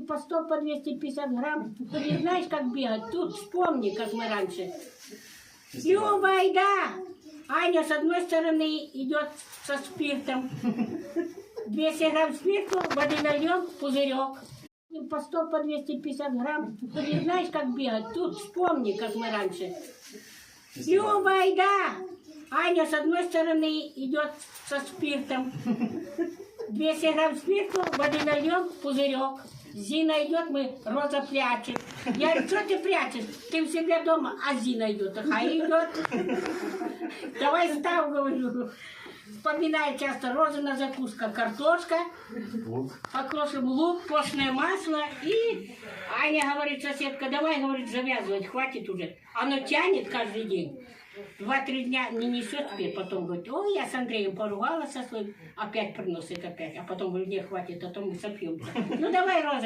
по 100, по 250 грамм. Ты не знаешь, как бегать? Тут вспомни, как мы раньше. Люба, айда! Аня с одной стороны идет со спиртом. 200 грамм спирту, воды нальем, пузырек. По 100, по 250 грамм. Ты не знаешь, как бегать? Тут вспомни, как мы раньше. Люба, айда! Аня с одной стороны идет со спиртом. 200 грамм спирту, воды нальем, пузырек. Зина идет, мы Роза прячет. Я говорю, что ты прячешь? Ты у себя дома, а Зина идет. А идет. Давай став, говорю. Вспоминаю часто Розина закуска, картошка, покрошим лук, постное масло. И Аня говорит, соседка, давай, говорит, завязывать, хватит уже. Оно тянет каждый день. 2-3 дня не несет теперь, потом говорит, ой, я с Андреем поругалась со своим, опять приносит опять. А потом говорит, не, хватит, а то мы сопьемся. Ну давай, Роза.